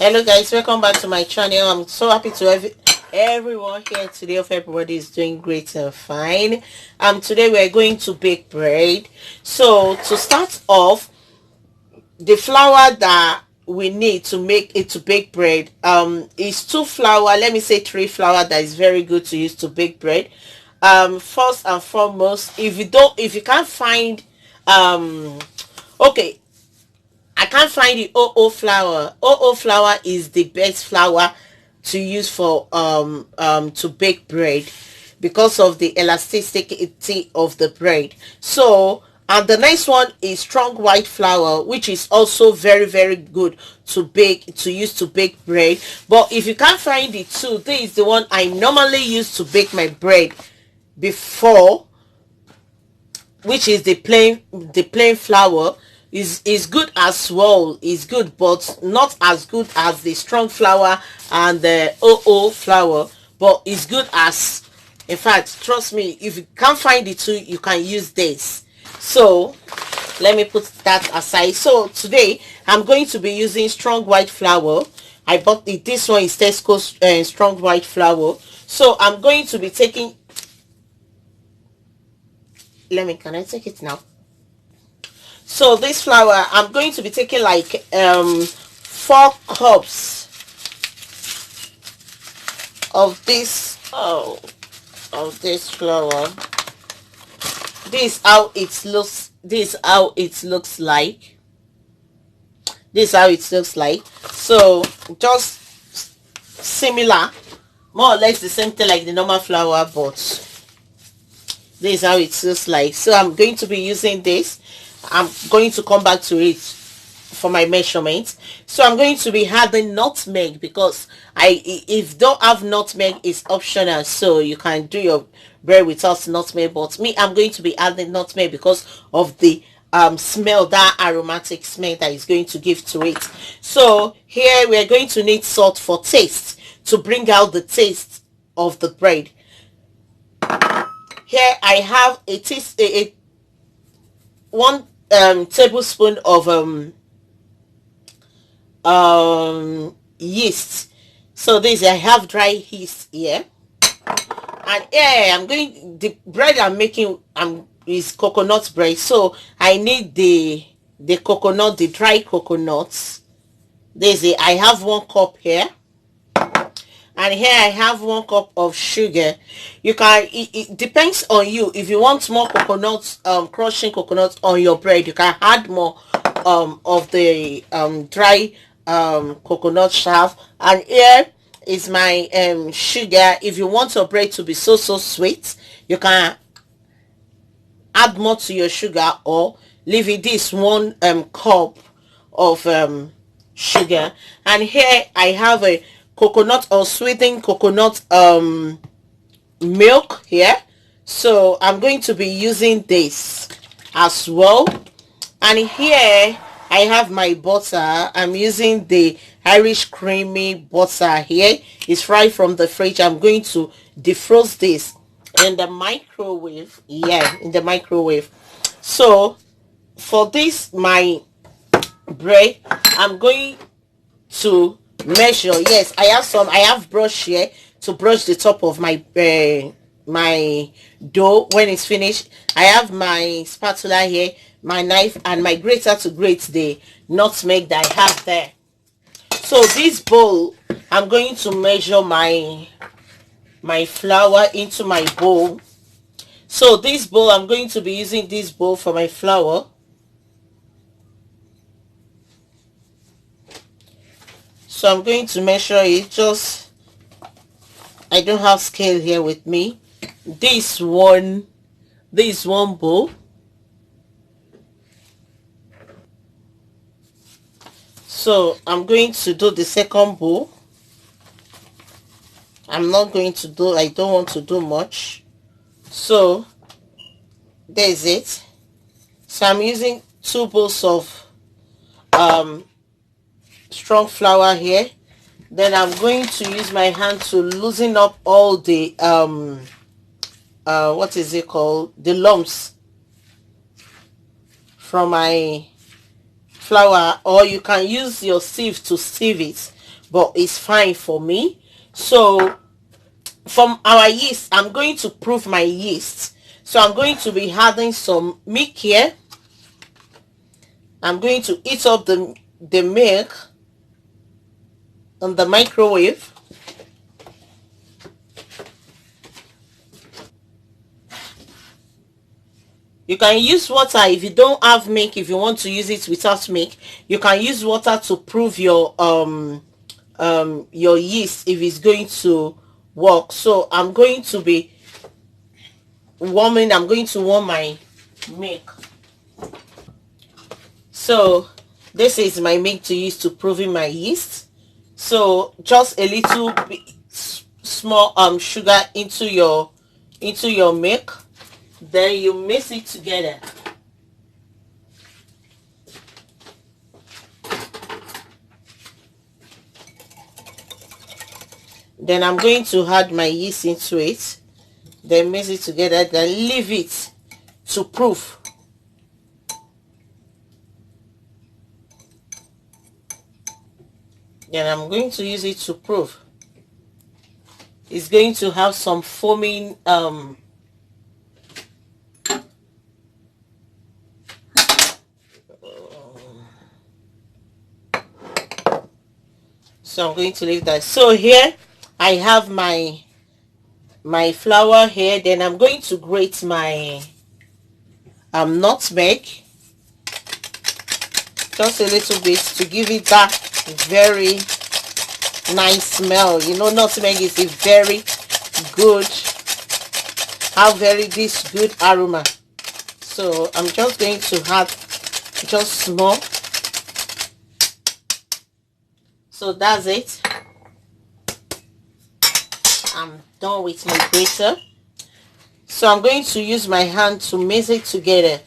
Hello guys, welcome back to my channel. I'm so happy to have everyone here today. Hope everybody is doing great and fine. Today we're going to bake bread. So to start off, the flour that we need to make it to bake bread is 2 flour, let me say 3 flour, that is very good to use to bake bread. First and foremost, if you can't find okay, I can't find the OO flour. OO flour is the best flour to use for to bake bread because of the elasticity of the bread. So and the next one is strong white flour, which is also very good to use to bake bread. But if you can't find the two, this is the one I normally use to bake my bread before, which is the plain flour. Is good as well, is good, but not as good as the strong flour and the OO flour, but it's good as, in fact, trust me, if you can't find the two, you can use this. So let me put that aside. So today I'm going to be using strong white flour. I bought it, this one is Tesco's strong white flour. So I'm going to be taking, can I take it now? So this flour, I'm going to be taking like 4 cups of this flour. This is how it looks. This is how it looks like. This is how it looks like. So just similar, more or less the same thing like the normal flour, but this is how it looks like. So I'm going to be using this. I'm going to come back to it for my measurements. So I'm going to be adding nutmeg, because if you don't have nutmeg, it's optional, so you can do your bread without nutmeg, but me, I'm going to be adding nutmeg because of the smell, that aromatic smell that is going to give to it. So here we're going to need salt for taste, to bring out the taste of the bread. Here I have a 1 tablespoon of yeast. So this, I have dry yeast here, and yeah, the bread I'm making is coconut bread, so I need the coconut, the dry coconuts. I have 1 cup here, and here I have 1 cup of sugar. You can, it depends on you. If you want more coconuts, crushing coconuts on your bread, you can add more of the dry coconut chaff. And here is my sugar. If you want your bread to be so sweet, you can add more to your sugar, or leave it. This 1 cup of sugar. And here I have a coconut or sweetened coconut milk here, so I'm going to be using this as well. And here I have my butter. I'm using the Irish creamy butter. Here it's right from the fridge. I'm going to defrost this in the microwave. In the microwave. So for this, my bread, I'm going to measure. Yes, I have brush here to brush the top of my my dough when it's finished. I have my spatula here, my knife, and my grater to grate the nutmeg that I have there. So this bowl, I'm going to measure my flour into my bowl. So this bowl, I'm going to be using this bowl for my flour. So I'm going to measure it. Just, I don't have scale here with me. This one bowl. So I'm going to do the second bowl. I don't want to do much. So there's it. So I'm using 2 bowls of strong flour here. Then I'm going to use my hand to loosen up all the what is it called, the lumps from my flour, or you can use your sieve to sieve it. but it's fine for me. So from our yeast, I'm going to proof my yeast. So I'm going to be adding some milk here. I'm going to heat up the milk on the microwave. You can use water if you don't have milk. If you want to use it without milk, you can use water to prove your yeast if it's going to work. So I'm going to be I'm going to warm my milk. So this is my milk to use to proving my yeast. So just a little bit small sugar into your milk, then you mix it together. Then I'm going to add my yeast into it, then mix it together, then leave it to proof. Then I'm going to use it to proof. It's going to have some foaming so I'm going to leave that. So here I have my flour here. Then I'm going to grate my nutmeg, just a little bit, to give it that very nice smell. You know, nutmeg is a very good, have very this good aroma. So I'm just going to add just small. So that's it. I'm done with my grater. So I'm going to use my hand to mix it together.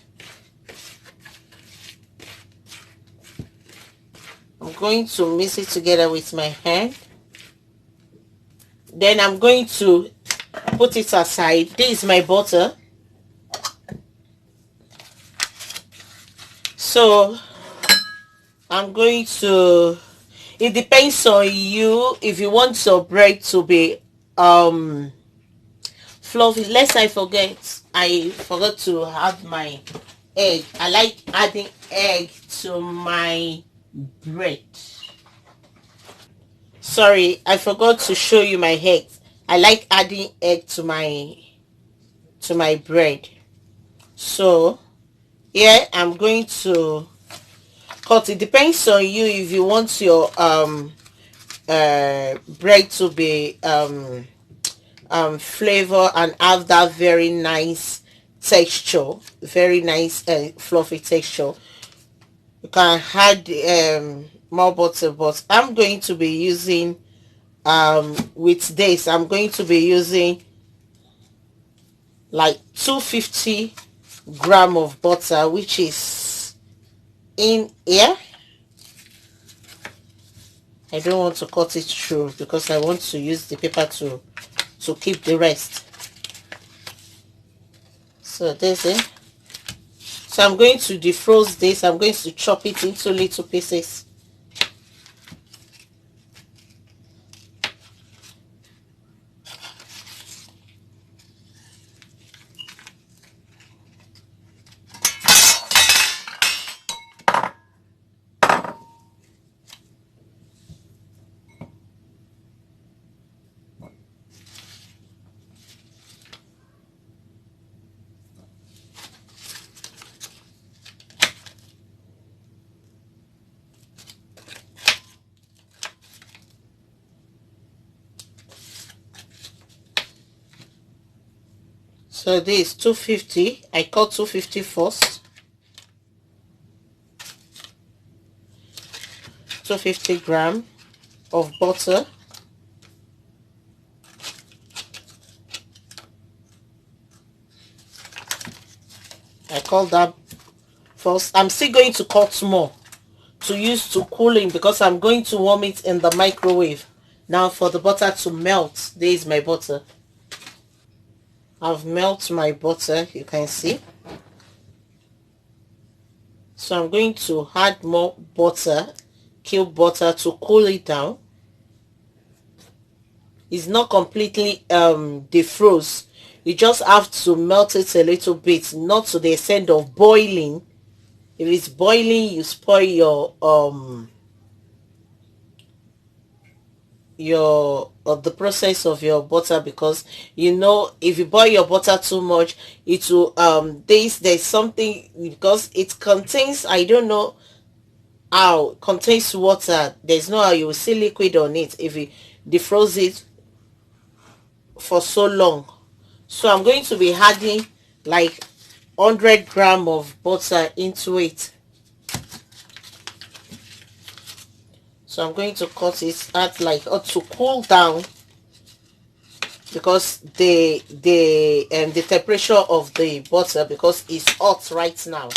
I'm going to mix it together with my hand. Then I'm going to put it aside. This is my butter. So I'm going to, it depends on you if you want your bread to be fluffy. Lest I forgot to add my egg. I like adding egg to my bread. Sorry, I forgot to show you my egg. I like adding egg to my bread. So here I'm going to cut. It depends on you if you want your bread to be flavor and have that very nice texture, very nice fluffy texture. You can add more butter, but I'm going to be using with this, I'm going to be using like 250 gram of butter, which is in here. I don't want to cut it through because I want to use the paper to keep the rest. So there's it. So I'm going to defrost this. I'm going to chop it into little pieces. So this 250, I cut 250 first. 250 gram of butter. I cut that first. I'm still going to cut more to use to cooling because I'm going to warm it in the microwave. Now for the butter to melt, there is my butter. I've melted my butter, you can see. So I'm going to add more butter, cube butter, to cool it down. It's not completely defrost. You just have to melt it a little bit, not to the extent of boiling. If it's boiling, you spoil your the process of your butter, because you know, if you boil your butter too much, it will there's something, because it contains, I don't know how, it contains water. There's no how you will see liquid on it if you defrost it for so long. So I'm going to be adding like 100 grams of butter into it. So I'm going to cut it at like to cool down, because the temperature of the butter, because it's hot right now.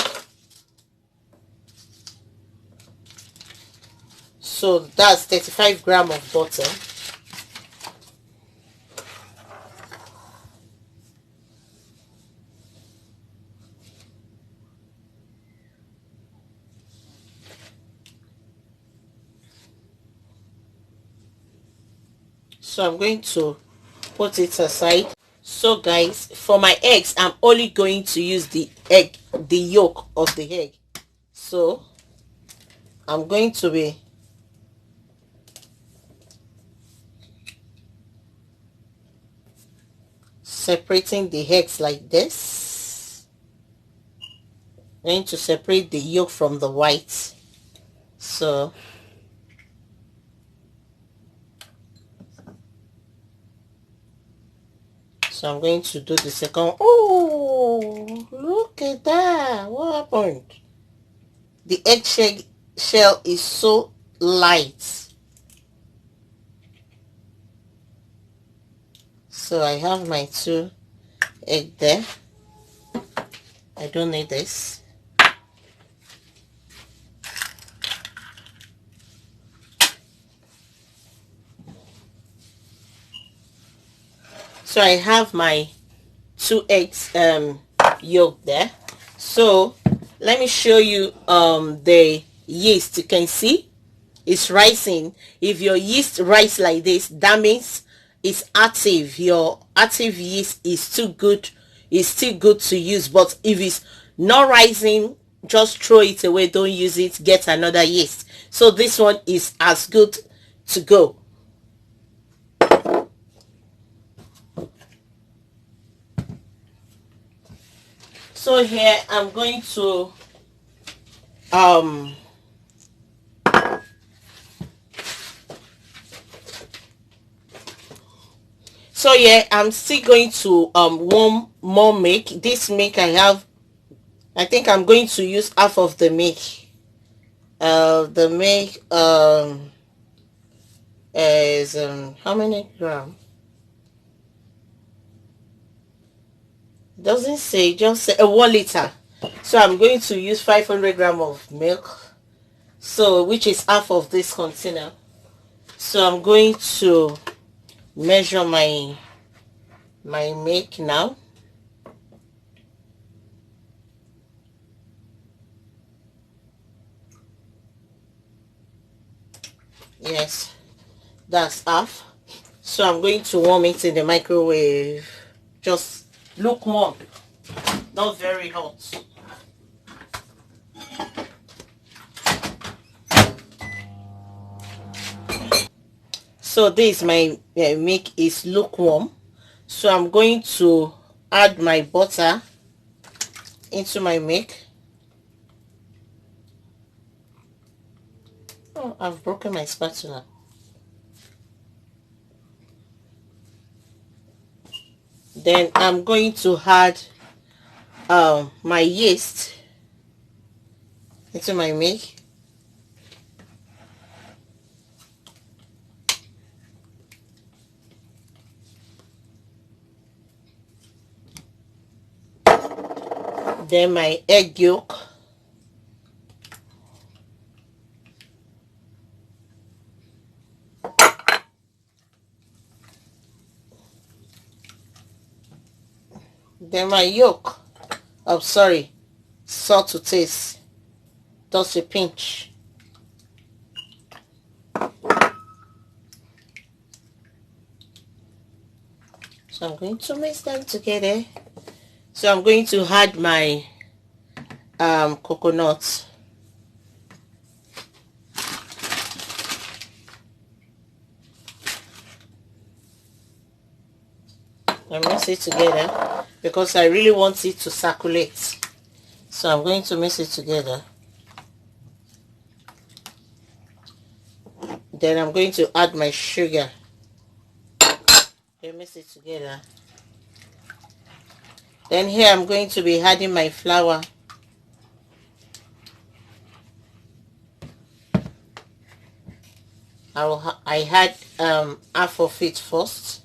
So that's 35 grams of butter. So I'm going to put it aside. So guys, for my eggs, I'm only going to use the yolk of the egg. So I'm going to be separating the eggs like this. I'm going to separate the yolk from the white. So I'm going to do the second. Oh, look at that. What happened? The egg shell is so light. So I have my 2 egg there. I don't need this. So I have my 2 eggs yolk there. So let me show you the yeast. You can see it's rising. If your yeast rise like this, that means it's active. Your active yeast is still good. It's still good to use. But if it's not rising, just throw it away. Don't use it. Get another yeast. So this one is as good to go. So here I'm going to so yeah, I'm still going to warm more milk. This milk I think I'm going to use half of the milk. The milk is how many grams? Doesn't say, just say 1 liter. So I'm going to use 500 grams of milk, so which is half of this container. So I'm going to measure my milk now. Yes, that's half. So I'm going to warm it in the microwave, just lukewarm, not very hot. So this my milk is lukewarm. So I'm going to add my butter into my milk. Oh, I've broken my spatula. Then I'm going to add my yeast into my milk. Then my egg yolk. Then my yolk. Oh, sorry. Salt to taste. Just a pinch. So I'm going to mix them together. So I'm going to add my coconut. I mix it together because I really want it to circulate. So I'm going to mix it together. Then I'm going to add my sugar. Then mix it together. Then here I'm going to be adding my flour. I had half of it first.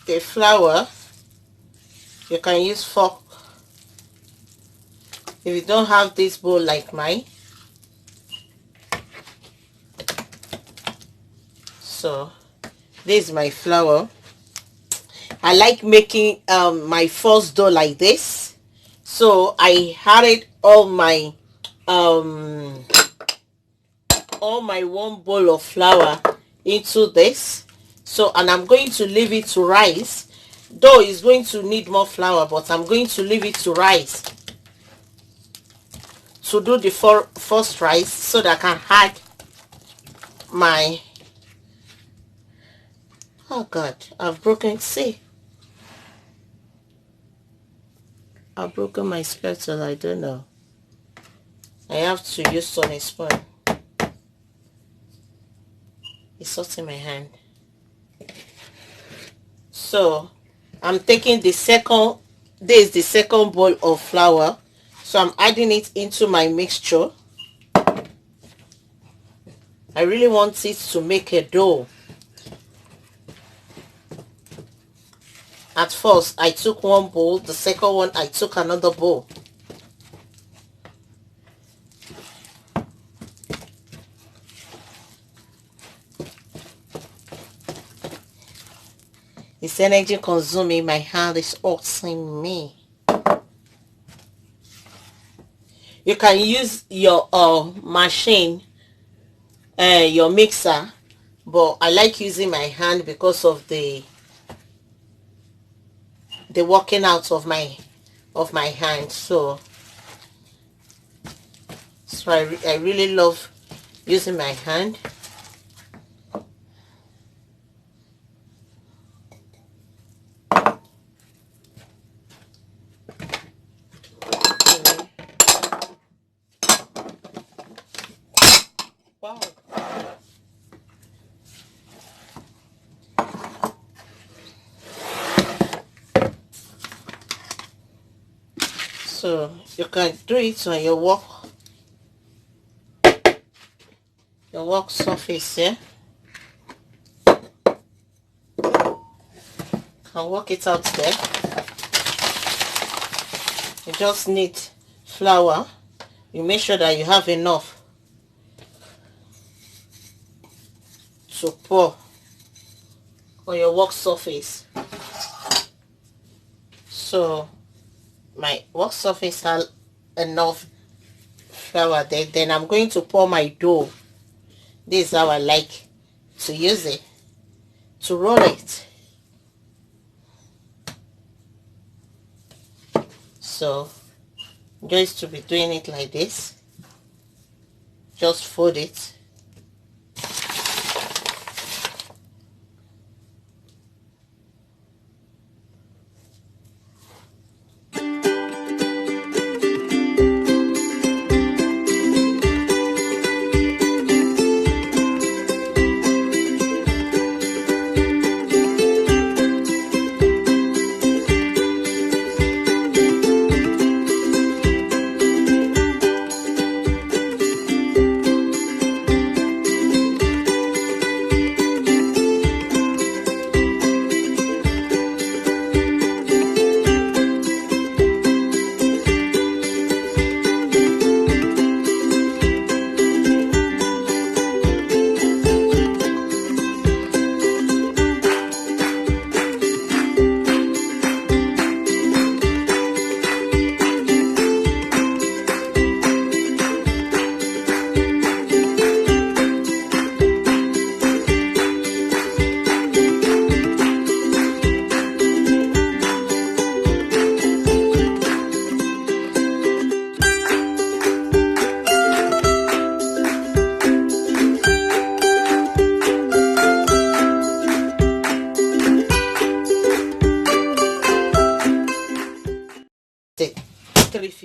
The flour, you can use fork if you don't have this bowl like mine. So this is my flour. I like making my first dough like this, so I added all my 1 bowl of flour into this. So, and I'm going to leave it to rise. Though it's going to need more flour, but I'm going to leave it to rise to do the first rise, so that I can add my, oh god, I've broken, see, I've broken my spatula. I don't know, I have to use on a spoon. It's hot in my hand. So I'm taking the second, this is the second bowl of flour, so I'm adding it into my mixture. I really want it to make a dough. At first I took 1 bowl, the second one I took another bowl. It's energy consuming, my hand is hurting me. You can use your machine, your mixer, but I like using my hand because of the working out of my hand. So I really love using my hand. Wow. So you can do it on your work surface, yeah. Can work it out there. You just need flour. You make sure that you have enough to pour on your work surface. So my work surface has enough flour there. Then I'm going to pour my dough. This is how I like to use it, to roll it. So just to be doing it like this, just fold it.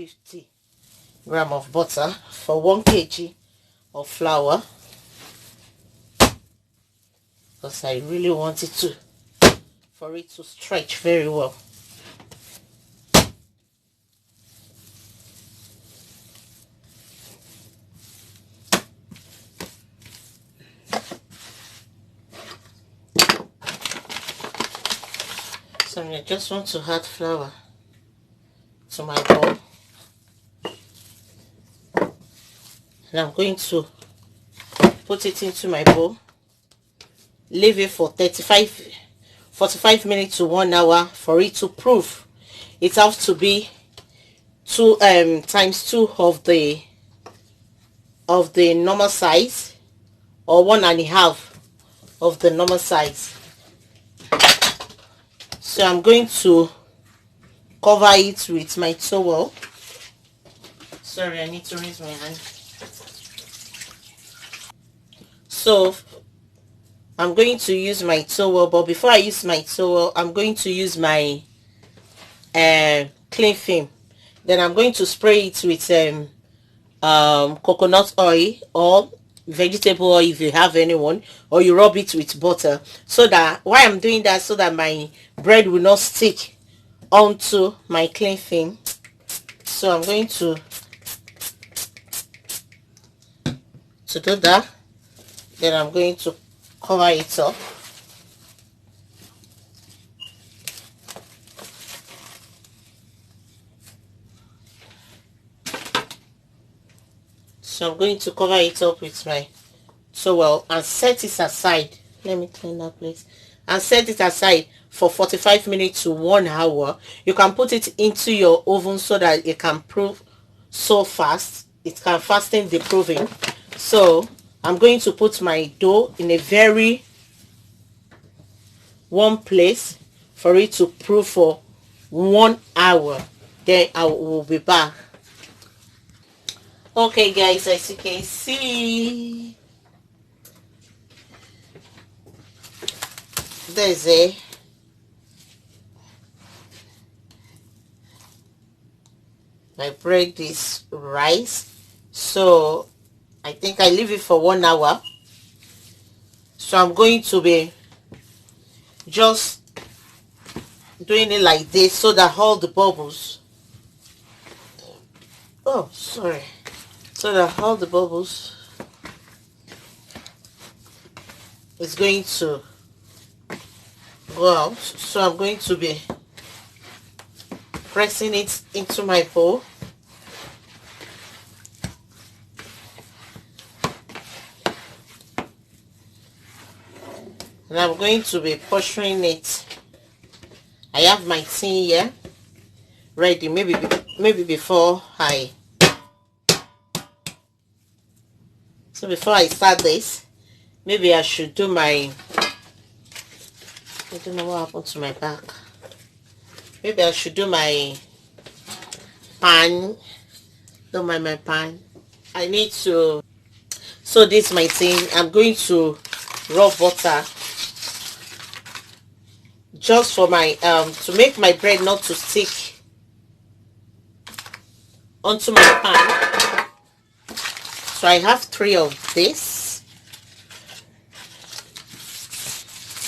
250 grams of butter for 1 kg of flour, because I really want it for it to stretch very well. So I just want to add flour to my bowl, and I'm going to put it into my bowl, leave it for 45 minutes to 1 hour for it to proof. It has to be 2 times 2 of the normal size, or 1.5 of the normal size. So I'm going to cover it with my towel. Sorry, I need to raise my hand. So I'm going to use my towel, but before I use my towel, I'm going to use my cling film. Then I'm going to spray it with coconut oil or vegetable oil if you have anyone, or you rub it with butter, so that why I'm doing that, so that my bread will not stick onto my cling film. So I'm going to do that. Then I'm going to cover it up. So I'm going to cover it up with my towel and set it aside. Let me clean that place. And set it aside for 45 minutes to 1 hour. You can put it into your oven so that it can prove so fast. It can fasten the proving. So I'm going to put my dough in a very warm place for it to prove for 1 hour. Then I will be back. Okay guys, as you can see, there's my bread is rice. So I think I leave it for 1 hour. So I'm going to be just doing it like this so that all the bubbles, so that all the bubbles is going to go out. So I'm going to be pressing it into my bowl. And I'm going to be portioning it. I have my tin here ready. Maybe before I start this, maybe I should do my, I don't know what happened to my back. Maybe I should do my pan. Don't mind my pan. I need to, so this is my thing. I'm going to rub butter just for my to make my bread not to stick onto my pan. So I have 3 of this.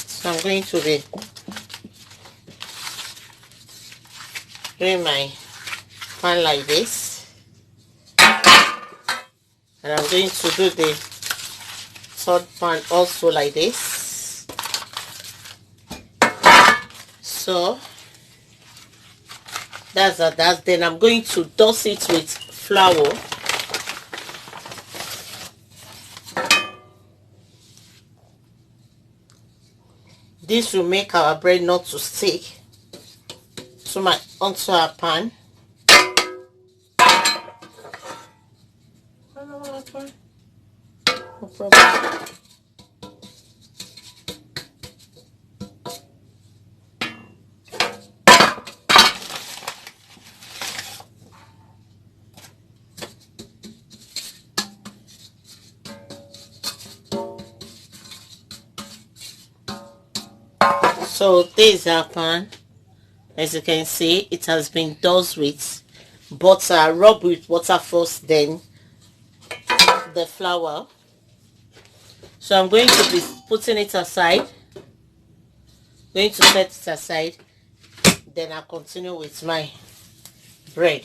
So I'm going to be doing my pan like this, and I'm going to do the 3rd pan also like this. So that's that. Then I'm going to dust it with flour. This will make our bread not to stick onto our pan. No problem. So this is our pan. As you can see, it has been dusted with butter, rub with water first, then the flour. So I'm going to be putting it aside, going to set it aside, then I'll continue with my bread.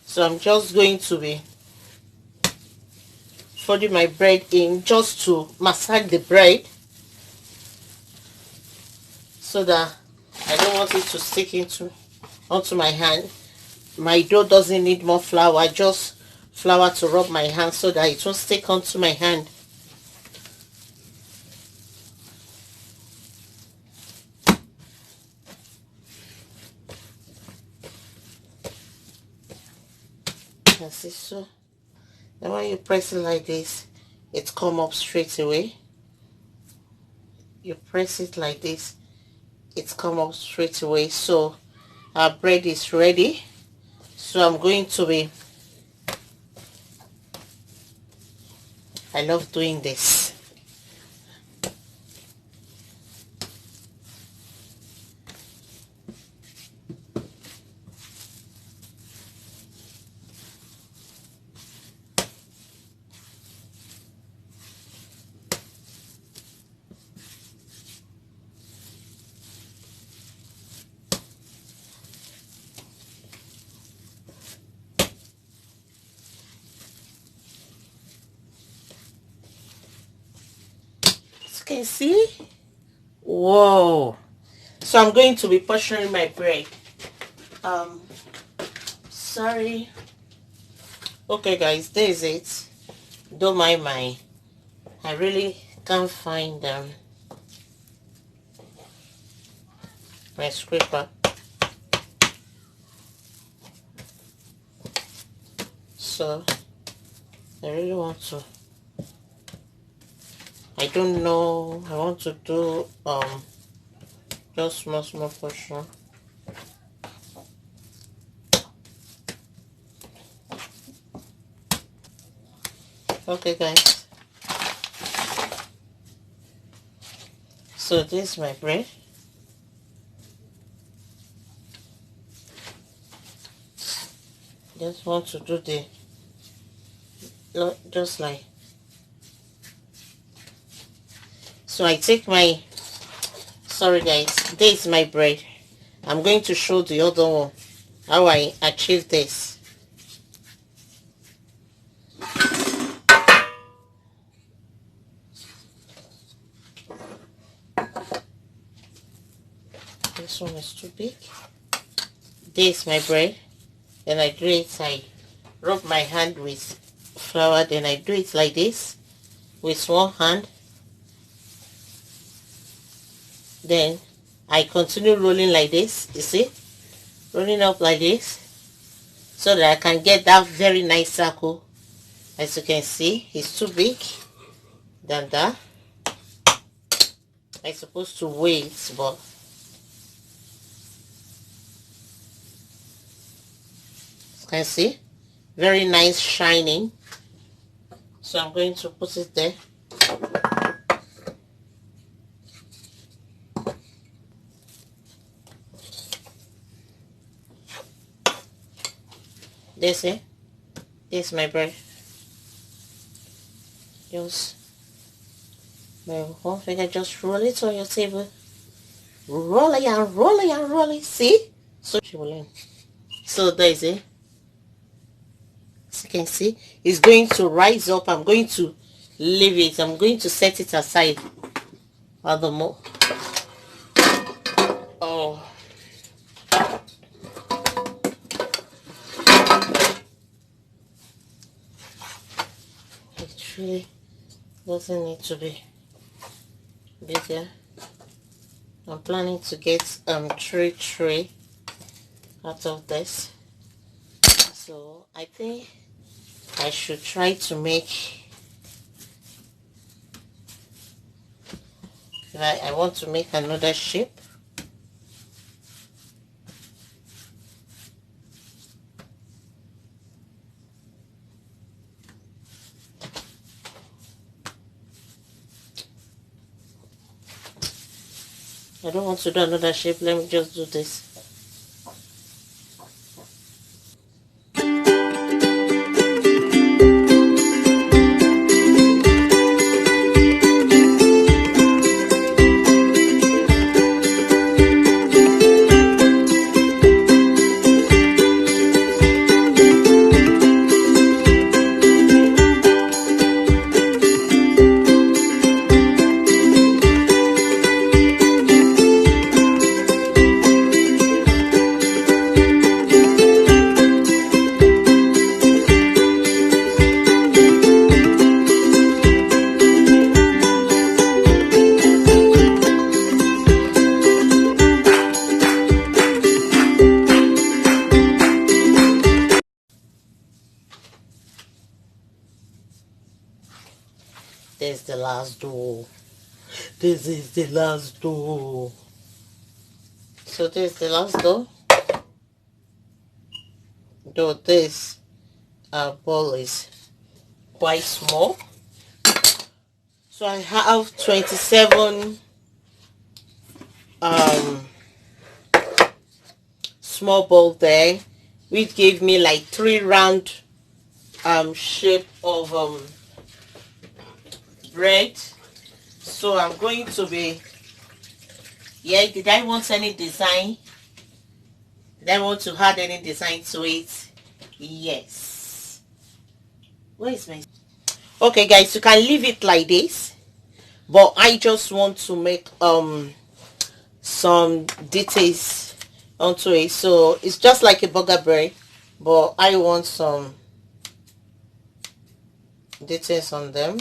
So I'm just going to be folding my bread in just to massage the bread, so that I don't want it to stick onto my hand. My dough doesn't need more flour, just flour to rub my hand so that it won't stick onto my hand. You see, so then when you press it like this, it come up straight away. You press it like this, it come up straight away. So our bread is ready. So I'm going to be, I love doing this. As you can see, whoa. So I'm going to be portioning my bread. Sorry. Okay guys, there's it. Don't mind I really can't find my scraper. So I really want to, I don't know, I want to do just small portion. Okay guys, so this is my bread. Just want to do the, just like so. I take my, sorry guys, this is my bread. I'm going to show the other one how I achieve this. This one is too big. This is my bread. Then I do it, I rub my hand with flour, then I do it like this with one hand. Then I continue rolling like this, you see, rolling up like this, so that I can get that very nice circle. As you can see, it's too big than that. I'm supposed to wait, but you can see, very nice shining. So I'm going to put it there. This is my bread. Just my one finger, just roll it on your table. Roll it and roll it and roll it. See? So she will learn. So there is it. As you can see, it's going to rise up. I'm going to leave it. I'm going to set it aside. Furthermore, oh, it really doesn't need to be bigger. I'm planning to get 3 tray out of this, so I think I should try to make, I want to make another shape. I don't want to do another shape. Let me just do this. the last dough. This is the last dough. So this is the last dough. Though this ball is quite small. So I have 27 small ball there, which gave me like 3 round shape of bread. So I'm going to be, yeah, did I want any design? Did I want to add any design to it? Yes. Where is my, okay guys, you can leave it like this, but I just want to make some details onto it. So it's just like a burger bread, but I want some details on them.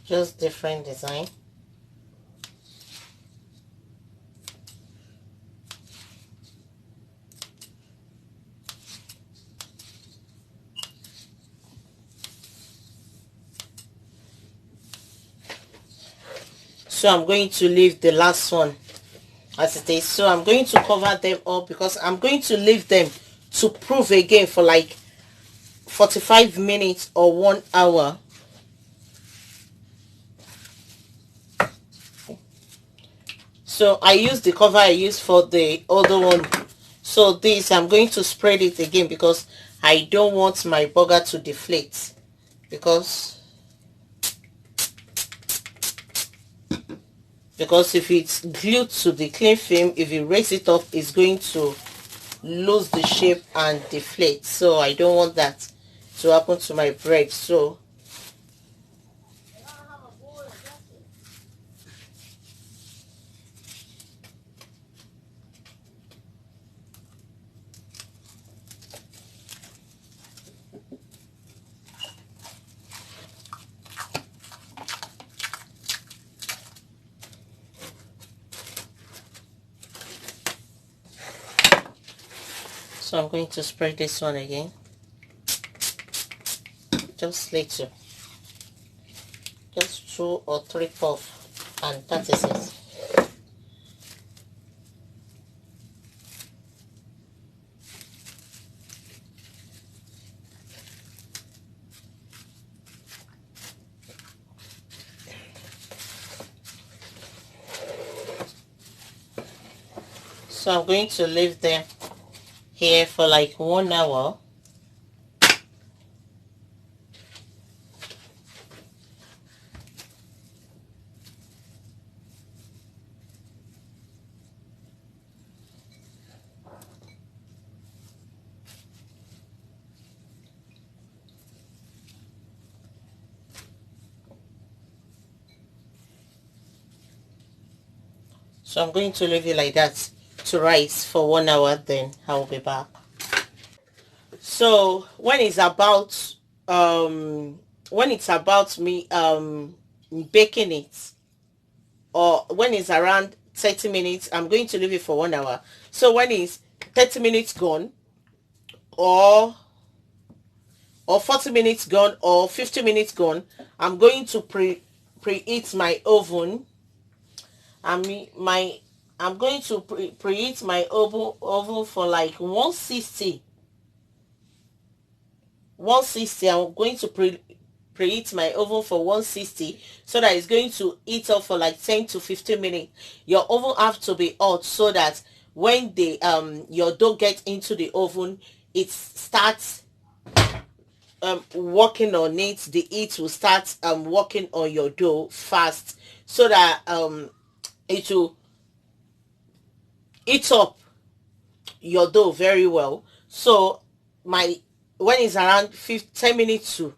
Just different design. So I'm going to leave the last one as it is. So I'm going to cover them up because I'm going to leave them to prove again for like 45 minutes or 1 hour. So I use the cover I used for the other one. So this, I'm going to spread it again because I don't want my burger to deflate, because if it's glued to the cling film, if you raise it up, it's going to lose the shape and deflate. So I don't want that to happen to my bread. So I'm going to spread this one again, just little, just 2 or 3 puff, and that is it. So I'm going to leave them here for like 1 hour. So I'm going to leave it like that to rise for 1 hour, then I will be back. So when it's about me baking it, or when it's around 30 minutes, I'm going to leave it for 1 hour. So when it's 30 minutes gone, or 40 minutes gone, or 50 minutes gone, I'm going to preheat my oven. I'm going to preheat my oven for like 160. I'm going to preheat my oven for 160, so that it's going to heat up for like 10 to 15 minutes. Your oven have to be hot so that when the your dough gets into the oven, it starts working on it. The heat will start working on your dough fast, so that it will eat up your dough very well. So when it's around 10 minutes to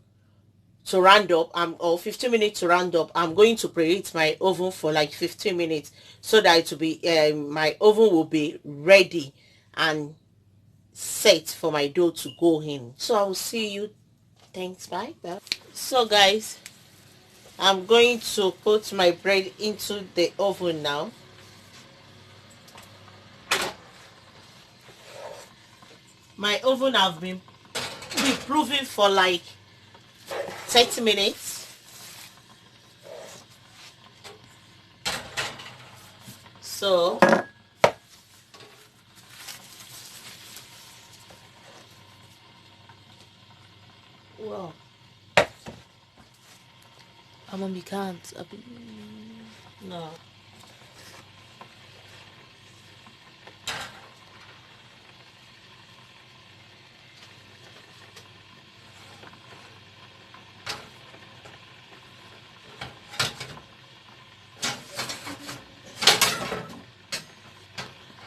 to round up, or 15 minutes to round up, I'm going to preheat my oven for like 15 minutes so that it will be my oven will be ready and set for my dough to go in. So I will see you. Thanks. Bye. Bye. So guys, I'm going to put my bread into the oven now. My oven have been proving for like 30 minutes. So well, Mom, you can't. no.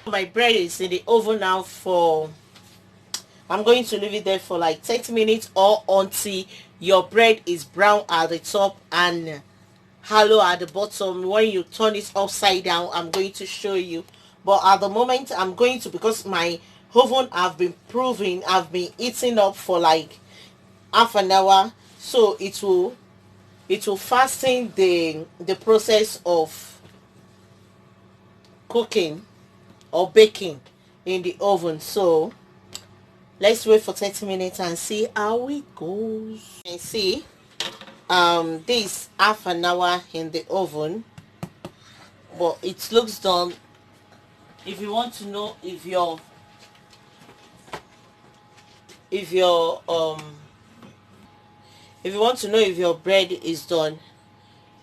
My bread is in the oven now for, I'm going to leave it there for like 30 minutes or until your bread is brown at the top and hollow at the bottom. When you turn it upside down, I'm going to show you. But at the moment, I'm going to, because my oven have been proving, I've been eating up for like half an hour, so it will fasten the process of cooking or baking in the oven. So let's wait for 30 minutes and see how it goes. And see, this half an hour in the oven, but it looks done. If you want to know if you want to know if your bread is done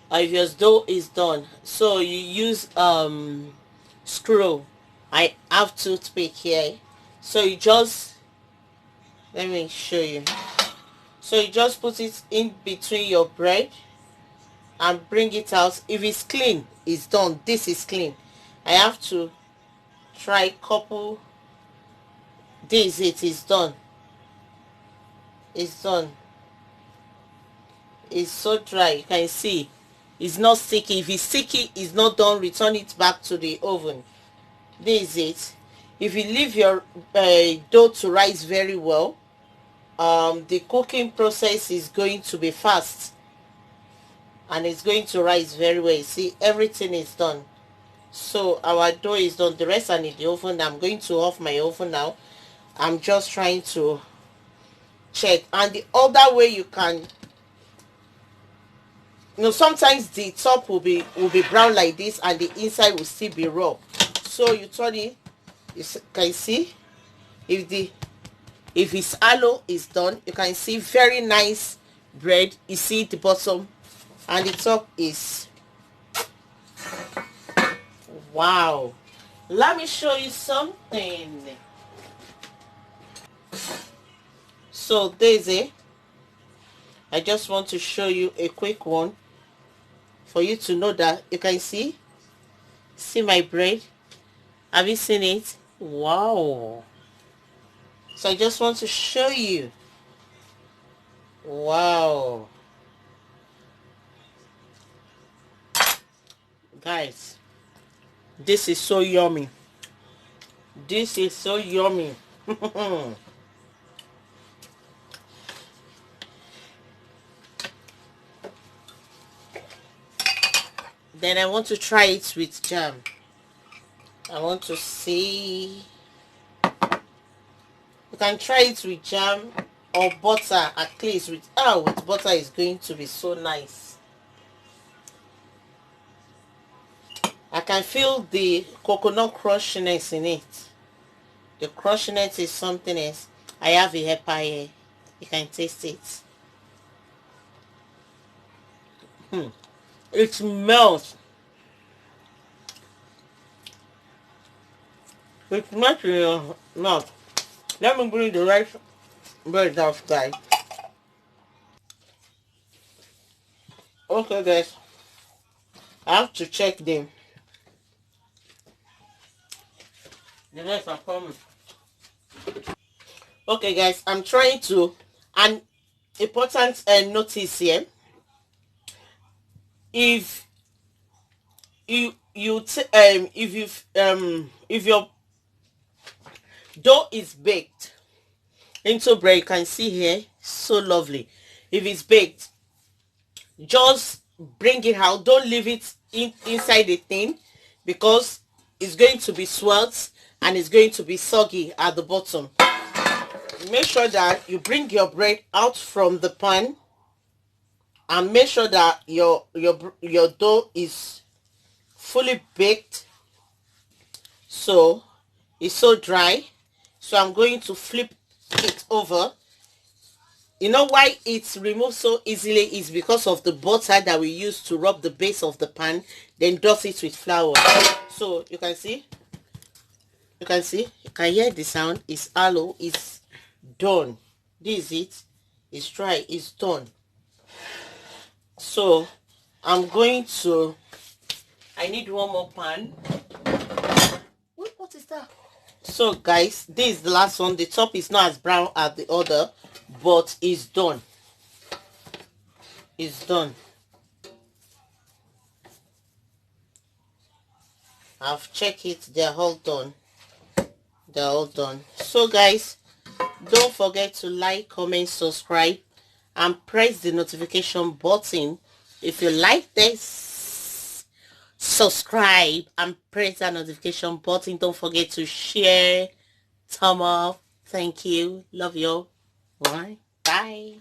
or if your dough is done, so you use screw. I have toothpick here, so you just, let me show you. So you just put it in between your bread and bring it out. If it's clean, it's done. This is clean. I have to try couple. This, it is done. It's done. It's so dry. You can see it's not sticky. If it's sticky, it's not done. Return it back to the oven. This is it. If you leave your dough to rise very well, the cooking process is going to be fast and it's going to rise very well. See, everything is done. So our dough is done. The rest are in the oven. I'm going to off my oven now. I'm just trying to check. And the other way you can, sometimes the top will be brown like this and the inside will still be raw. So you turn it. You can see if it's hollow, it's done. You can see very nice bread. You see the bottom and the top is, wow. Let me show you something. So Daisy, I just want to show you a quick one for you to know that you can see my bread. Have you seen it? Wow. So I just want to show you. Wow. Guys, this is so yummy. This is so yummy. Then I want to try it with jam. I want to see. You can try it with jam or butter, at least with butter is going to be so nice. I can feel the coconut crushiness in it. The crushiness is something else. I have a hepa here. You can taste it. It melts. It melts in your mouth. Let me bring the rice bread down, guys. Okay, guys. I have to check them. The rest are coming. Okay, guys. I'm trying to, and important notice here. If if your dough is baked into bread, you can see here, so lovely. If it's baked, just bring it out. Don't leave it inside the thing, because it's going to be swelled and it's going to be soggy at the bottom. Make sure that you bring your bread out from the pan, and make sure that your dough is fully baked. So it's so dry. So I'm going to flip it over. You know why it's removed so easily is because of the butter that we use to rub the base of the pan, then dust it with flour. So you can see, you can hear the sound. It's hollow, it's done. This is it. It's dry, it's done. So I'm going to, I need one more pan. Wait, what is that? So guys, this is the last one. The top is not as brown as the other, but it's done. It's done. I've checked it. They're all done. They're all done. So guys, don't forget to like, comment, subscribe, and press the notification button. If you like this, subscribe and press that notification button. Don't forget to share. Thumb up. Thank you. Love you. Bye. Bye.